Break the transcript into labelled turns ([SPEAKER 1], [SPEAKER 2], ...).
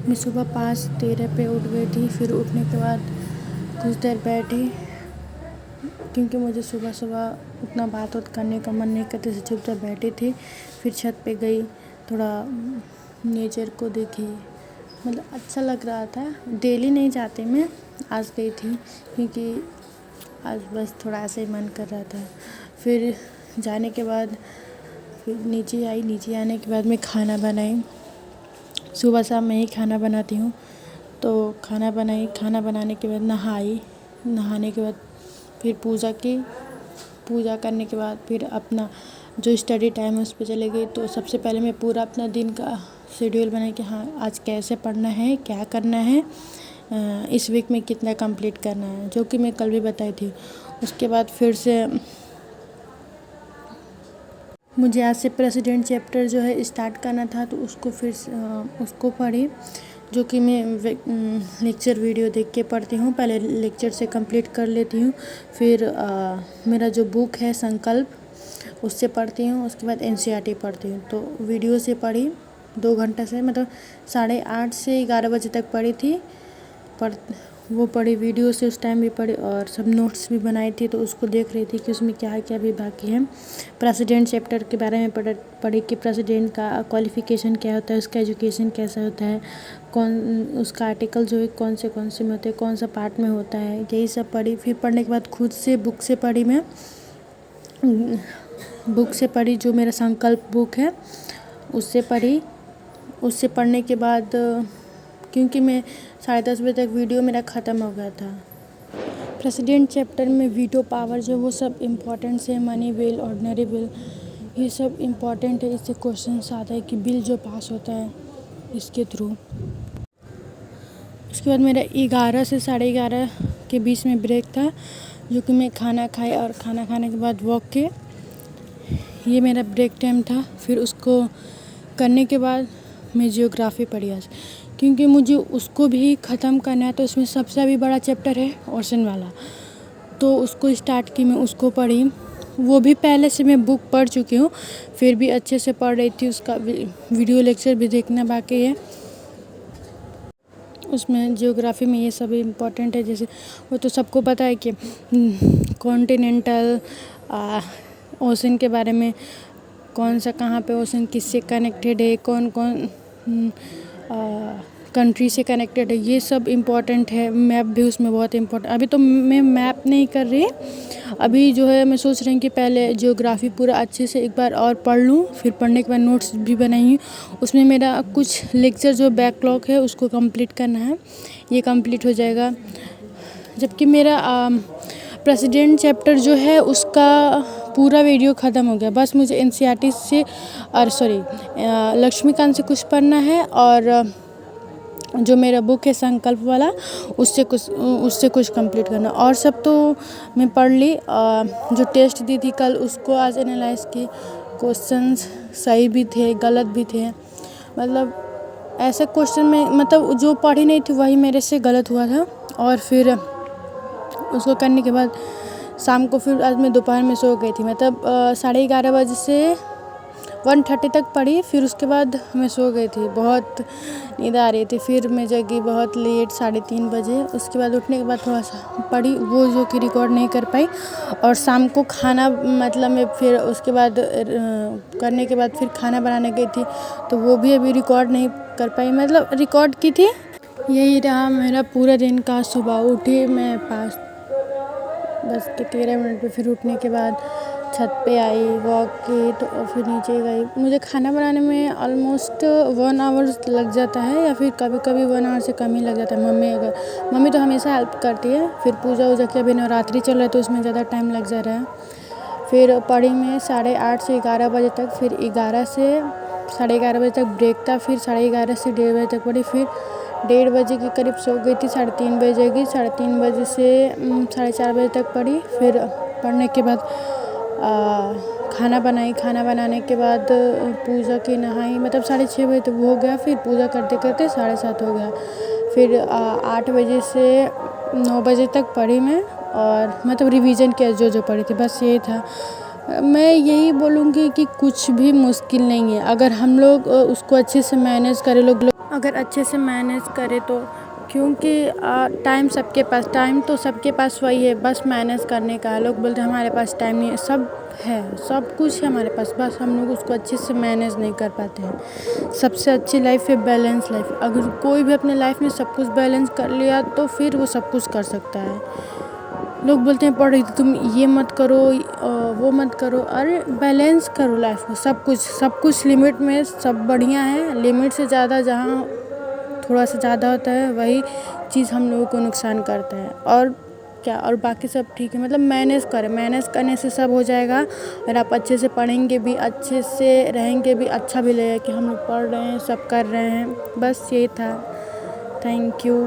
[SPEAKER 1] मैं सुबह 5:13 पे उठ गई थी। फिर उठने के बाद कुछ देर बैठी, क्योंकि मुझे सुबह सुबह उतना बात करने का मन नहीं करता, से चुपचाप बैठी थी। फिर छत पे गई, थोड़ा नेचर को देखी, मतलब अच्छा लग रहा था। डेली नहीं जाती मैं, आज गई थी क्योंकि आज बस थोड़ा ऐसे ही मन कर रहा था। फिर जाने के बाद फिर नीचे आई, नीचे आने के बाद मैं खाना बनाई। सुबह शाम मैं ही खाना बनाती हूँ, तो खाना बनाई। खाना बनाने के बाद नहाई, नहाने के बाद फिर पूजा की। पूजा करने के बाद फिर अपना जो स्टडी टाइम है उस पर चले गई। तो सबसे पहले मैं पूरा अपना दिन का शेड्यूल बनाई कि हाँ आज कैसे पढ़ना है, क्या करना है, इस वीक में कितना कंप्लीट करना है, जो कि मैं कल भी बताई थी। उसके बाद फिर से मुझे आज से प्रेसिडेंट चैप्टर जो है स्टार्ट करना था, तो उसको फिर उसको पढ़ी, जो कि मैं लेक्चर वीडियो देख के पढ़ती हूँ। पहले लेक्चर से कंप्लीट कर लेती हूँ, फिर मेरा जो बुक है संकल्प उससे पढ़ती हूँ। उसके बाद एनसीईआरटी पढ़ती हूँ। तो वीडियो से पढ़ी 2 घंटे से, मतलब 8:30 से 11 बजे तक पढ़ी थी। वो पढ़ी वीडियो से, उस टाइम भी पढ़ी, और सब नोट्स भी बनाई थी। तो उसको देख रही थी कि उसमें क्या क्या भी बाकी है। प्रेसिडेंट चैप्टर के बारे में पढ़ी कि प्रेसिडेंट का क्वालिफ़िकेशन क्या होता है, उसका एजुकेशन कैसा होता है, कौन उसका आर्टिकल जो है कौन से में होते हैं, कौन सा पार्ट में होता है, यही सब पढ़ी। फिर पढ़ने के बाद खुद से बुक से पढ़ी, मैं बुक से पढ़ी, जो मेरा संकल्प बुक है उससे पढ़ी। उससे पढ़ने के बाद क्योंकि मैं 10:30 बजे तक वीडियो मेरा ख़त्म हो गया था। प्रेसिडेंट चैप्टर में वीटो पावर जो वो सब इम्पोर्टेंट है, मनी बिल, ऑर्डिनरी बिल, ये सब इम्पोर्टेंट है। इससे क्वेश्चन आता है कि बिल जो पास होता है इसके थ्रू। उसके बाद मेरा 11 से 11:30 के बीच में ब्रेक था, जो कि मैं खाना खाई और खाना खाने के बाद वॉक के, ये मेरा ब्रेक टाइम था। फिर उसको करने के बाद मैं जियोग्राफी पढ़ी आज, क्योंकि मुझे उसको भी ख़त्म करना है। तो उसमें सबसे अभी बड़ा चैप्टर है ओशन वाला, तो उसको स्टार्ट की, मैं उसको पढ़ी। वो भी पहले से मैं बुक पढ़ चुकी हूँ, फिर भी अच्छे से पढ़ रही थी। उसका वीडियो लेक्चर भी देखना बाकी है। उसमें जियोग्राफी में ये सब इम्पोर्टेंट है, जैसे वो तो सबको पता है कि कॉन्टिनेंटल ओशन के बारे में, कौन सा कहाँ पे ओशन किससे कनेक्टेड है, कौन कौन कंट्री से कनेक्टेड है, ये सब इम्पोर्टेंट है। मैप भी उसमें बहुत इम्पोर्टेंट। अभी तो मैं मैप नहीं कर रही, अभी जो है मैं सोच रही हूँ कि पहले जियोग्राफी पूरा अच्छे से एक बार और पढ़ लूँ। फिर पढ़ने के बाद नोट्स भी बनाई हूँ। उसमें मेरा कुछ लेक्चर जो बैकलॉग है उसको कंप्लीट करना है, ये कंप्लीट हो जाएगा। जबकि मेरा प्रेसिडेंट चैप्टर जो है उसका पूरा वीडियो ख़त्म हो गया। बस मुझे एनसीईआरटी से लक्ष्मीकांत से कुछ पढ़ना है, और जो मेरा बुक है संकल्प वाला उससे कुछ कंप्लीट करना। और सब तो मैं पढ़ ली। जो टेस्ट दी थी कल, उसको आज एनालाइज की। क्वेश्चंस सही भी थे, गलत भी थे, मतलब ऐसे क्वेश्चन में, मतलब जो पढ़ी नहीं थी वही मेरे से गलत हुआ था। और फिर उसको करने के बाद शाम को फिर आज मैं दोपहर में सो गई थी, मतलब 11:30 बजे से 1:30 तक पढ़ी। फिर उसके बाद मैं सो गई थी, बहुत नींद आ रही थी। फिर मैं जगी बहुत लेट, 3:30 बजे। उसके बाद उठने के बाद थोड़ा सा पढ़ी, वो जो कि रिकॉर्ड नहीं कर पाई। और शाम को खाना, मतलब मैं फिर उसके बाद करने के बाद फिर खाना बनाने गई थी, तो वो भी अभी रिकॉर्ड नहीं कर पाई, मतलब रिकॉर्ड की थी। यही रहा मेरा पूरा दिन का। सुबह उठी मैं 5:13 पे, फिर उठने के बाद छत पे आई, वॉक की, तो फिर नीचे गई। मुझे खाना बनाने में ऑलमोस्ट 1 आवर्स लग जाता है, या फिर कभी कभी 1 आवर से कम ही लग जाता है। मम्मी तो हमेशा हेल्प करती है। फिर पूजा वूजा की, अभी नवरात्रि चल रहा है तो उसमें ज़्यादा टाइम लग जा रहा है। फिर पढ़ी मैं 8:30 से 11 बजे तक। फिर 11 से 11:30 बजे तक ब्रेक था। फिर 11:30 से 1:30 बजे तक पढ़ी। फिर 1:30 बजे के करीब सो गई थी, 3:30 बजे जगी। 3:30 बजे से 4:30 बजे तक पढ़ी। फिर पढ़ने के बाद खाना बनाई। खाना बनाने के बाद पूजा की, नहाई, मतलब 6:30 बजे तक वो हो गया। फिर पूजा करते करते 7:30 हो गया। फिर 8 बजे से 9 बजे तक पढ़ी मैं, और मतलब रिवीजन किया जो पढ़ी थी, बस यही था। मैं यही बोलूँगी कि कुछ भी मुश्किल नहीं है, अगर हम लोग उसको अच्छे से मैनेज करें। अगर अच्छे से मैनेज करें तो, क्योंकि टाइम तो सबके पास वही है, बस मैनेज करने का है। लोग बोलते हैं हमारे पास टाइम नहीं है, सब कुछ है हमारे पास, बस हम लोग उसको अच्छे से मैनेज नहीं कर पाते हैं। सबसे अच्छी लाइफ है बैलेंस लाइफ। अगर कोई भी अपने लाइफ में सब कुछ बैलेंस कर लिया तो फिर वो सब कुछ कर सकता है। लोग बोलते हैं पढ़ रही थी तुम, ये मत करो वो मत करो, अरे बैलेंस करो लाइफ को। सब कुछ लिमिट में सब बढ़िया है। लिमिट से ज़्यादा जहाँ थोड़ा सा ज़्यादा होता है वही चीज़ हम लोगों को नुकसान करता है। और क्या, और बाकी सब ठीक है, मतलब मैनेज करें, मैनेज करने से सब हो जाएगा। और आप अच्छे से पढ़ेंगे भी, अच्छे से रहेंगे भी, अच्छा भी लगेगा कि हम लोग पढ़ रहे हैं, सब कर रहे हैं। बस यही था। Thank you.